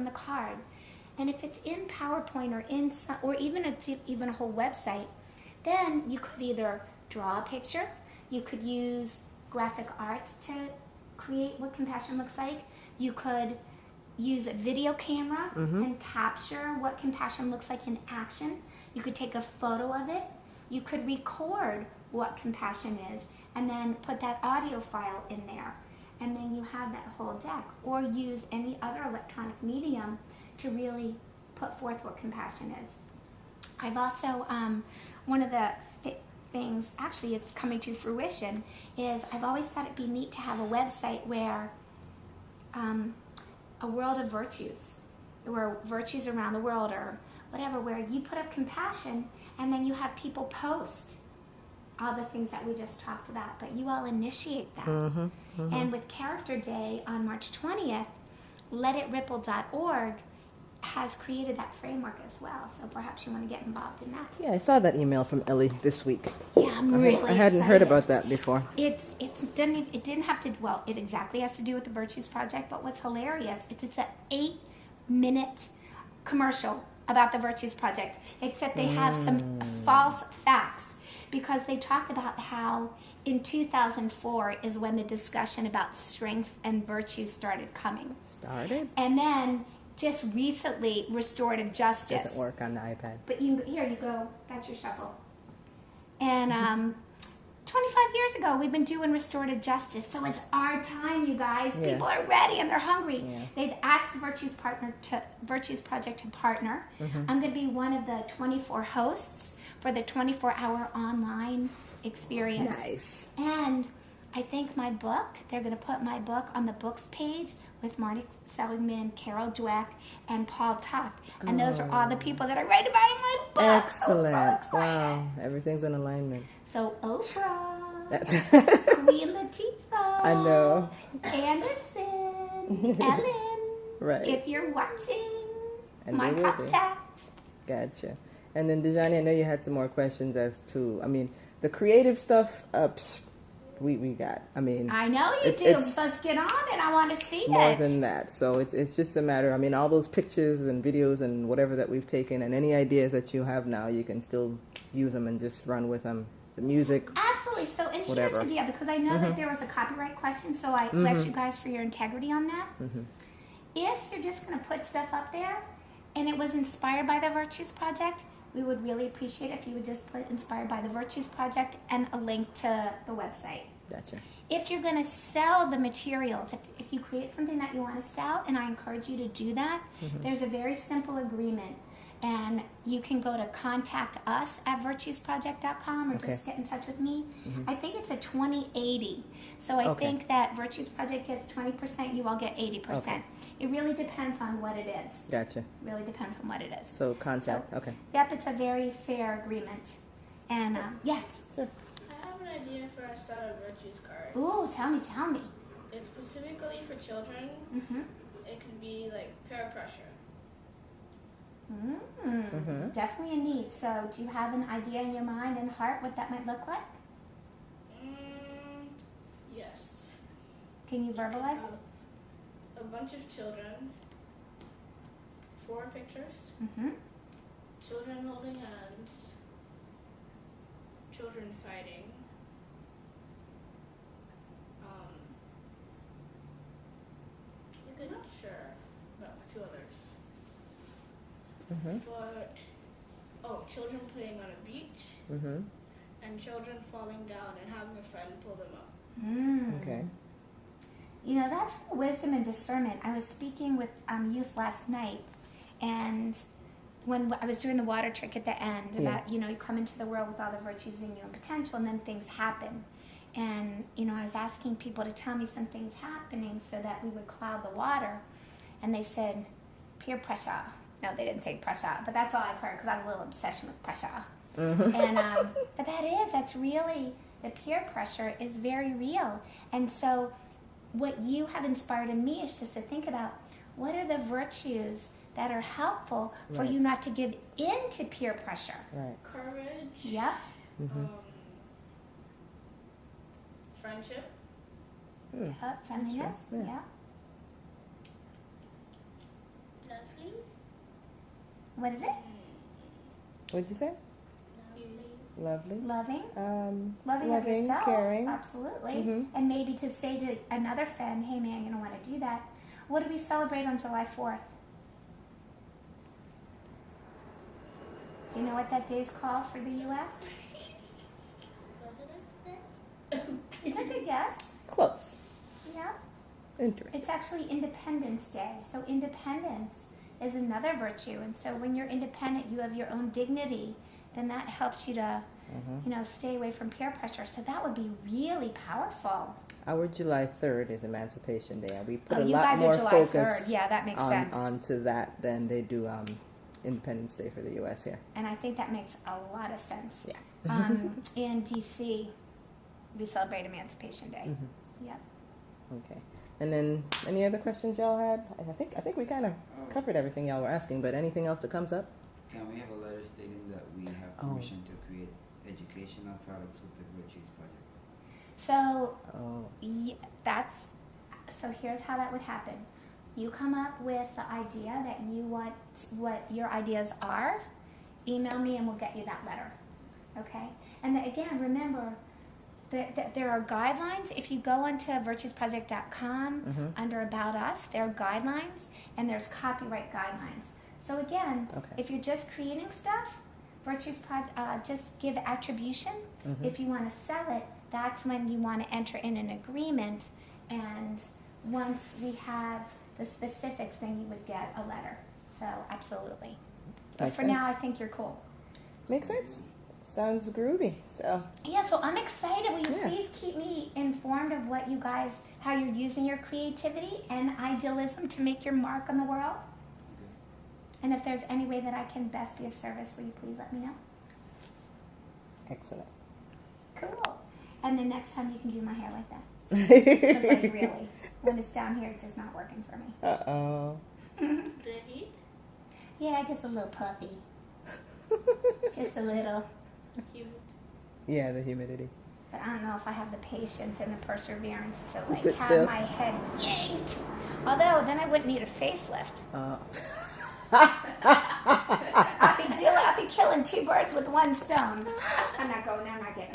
from the card. And if it's in PowerPoint or in some, or even a whole website, then you could either draw a picture, you could use graphic arts to create what compassion looks like, you could use a video camera and capture what compassion looks like in action, you could take a photo of it, you could record what compassion is, and then put that audio file in there. And then you have that whole deck. Or use any other electronic medium to really put forth what compassion is. I've also, one of the things, actually it's coming to fruition, is I've always thought it'd be neat to have a website where, a world of virtues, or virtues around the world, or whatever, where you put up compassion and then you have people post all the things that we just talked about, but you all initiate that. And with Character Day on March 20th, letitripple.org has created that framework as well, so perhaps you want to get involved in that. Yeah, I saw that email from Ellie this week. Yeah, I'm really excited. I hadn't heard about that before. It didn't have to, well, it exactly has to do with the Virtues Project, but what's hilarious is it's an 8-minute commercial about the Virtues Project, except they have some false facts, because they talk about how in 2004 is when the discussion about strength and virtues started coming. And then just recently, restorative justice. Doesn't work on the iPad. But here you go. That's your shuffle. And 25 years ago, we've been doing restorative justice. So it's our time, you guys. Yeah. People are ready and they're hungry. Yeah. They've asked the Virtues Project to partner. I'm going to be one of the 24 hosts for the 24-hour online experience. Nice. And I think my book, they're going to put my book on the books page with Marty Seligman, Carol Dweck, and Paul Tuck. And those are all the people that I write about in my book. Excellent. So wow. Everything's in alignment. So Oprah, Queen Latifah, I know. Anderson, Ellen, Right. if you're watching, And my they will be. contact. Gotcha. And then, Dejani, I know you had some more questions as to, I mean, the creative stuff, we got. I mean, I know you do. Let's get on it. I want to see more it. than that. So it's just a matter, I mean, all those pictures and videos and whatever that we've taken and any ideas that you have now, you can still use them and just run with them. The music. Absolutely. So, and whatever. here's the deal, because I know that there was a copyright question, so I bless you guys for your integrity on that. If you're just going to put stuff up there and it was inspired by the Virtues Project, we would really appreciate it if you would just put inspired by the Virtues Project and a link to the website. Gotcha. If you're going to sell the materials, if you create something that you want to sell, and I encourage you to do that, there's a very simple agreement. And you can go to contact us at virtuesproject.com or just get in touch with me. I think it's a 20-80. So I think that Virtues Project gets 20%, you all get 80%. Okay. It really depends on what it is. Gotcha. Really depends on what it is. So contact, okay. Yep, it's a very fair agreement. And yes? Sure. I have an idea for a set of Virtues cards. Ooh, tell me. It's specifically for children. It could be like peer pressure. Definitely a need. So do you have an idea in your mind and heart what that might look like? Yes. Can you verbalize it? A bunch of children, 4 pictures, children holding hands, children fighting, I'm not sure, no, 2 others. But, children playing on a beach, and children falling down and having a friend pull them up. Okay. You know, that's wisdom and discernment. I was speaking with youth last night, and when I was doing the water trick at the end about, you come into the world with all the virtues in you and potential, and then things happen. And, I was asking people to tell me some things happening so that we would cloud the water, and they said, peer pressure. No, they didn't say pressure, but that's all I've heard because I have a little obsession with pressure. And but that's really, the peer pressure is very real. And so what you have inspired in me is just to think about what are the virtues that are helpful for you not to give in to peer pressure. Right. Courage. Yep. Friendship. Yep. Friendliness. Sure. Yeah. What is it? What'd you say? Lovely. Loving. Loving, of yourself. caring. Absolutely. Mhm. And maybe to say to another friend, hey man, you're going to want to do that. What do we celebrate on July 4th? Do you know what that day's called for the U.S.? President's Day? It's a good guess. Close. Yeah. Interesting. It's actually Independence Day. So independence is another virtue. And so when you're independent, you have your own dignity. Then that helps you to, stay away from peer pressure. So that would be really powerful. Our July 3rd is Emancipation Day, and we put a you lot guys more are July focus 3rd. Yeah, that makes sense. onto that than they do Independence Day for the U.S. here. And I think that makes a lot of sense. Yeah. In D.C., we celebrate Emancipation Day. Mm-hmm. Yep. Okay. And then, any other questions y'all had? I think we kind of covered everything y'all were asking, but anything else that comes up? Can we have a letter stating that we have permission to create educational products with the Virtues Project? So, so here's how that would happen. You come up with the idea that you want, what your ideas are, email me and we'll get you that letter. Okay? And again, remember, there are guidelines. If you go onto virtuesproject.com, under About Us, there are guidelines, and there's copyright guidelines. So again, if you're just creating stuff, just give attribution. If you want to sell it, that's when you want to enter in an agreement, and once we have the specifics, then you would get a letter. So absolutely. But Makes for sense. now, I think you're cool. Makes sense. Sounds groovy. So Yeah, so I'm excited. Will you Yeah. please keep me informed of what you guys, how you're using your creativity and idealism to make your mark on the world? And if there's any way that I can best be of service, will you please let me know? excellent. Cool. And then next time you can do my hair like that. Because like really, when it's down here, it's just not working for me. Uh-oh. The heat? Yeah, it gets a little puffy. Just a little. Humid. Yeah, the humidity. But I don't know if I have the patience and the perseverance to To like sit have still. my head yanked. Although then I wouldn't need a facelift. I'd be killing two birds with one stone. I'm not going there. I'm not getting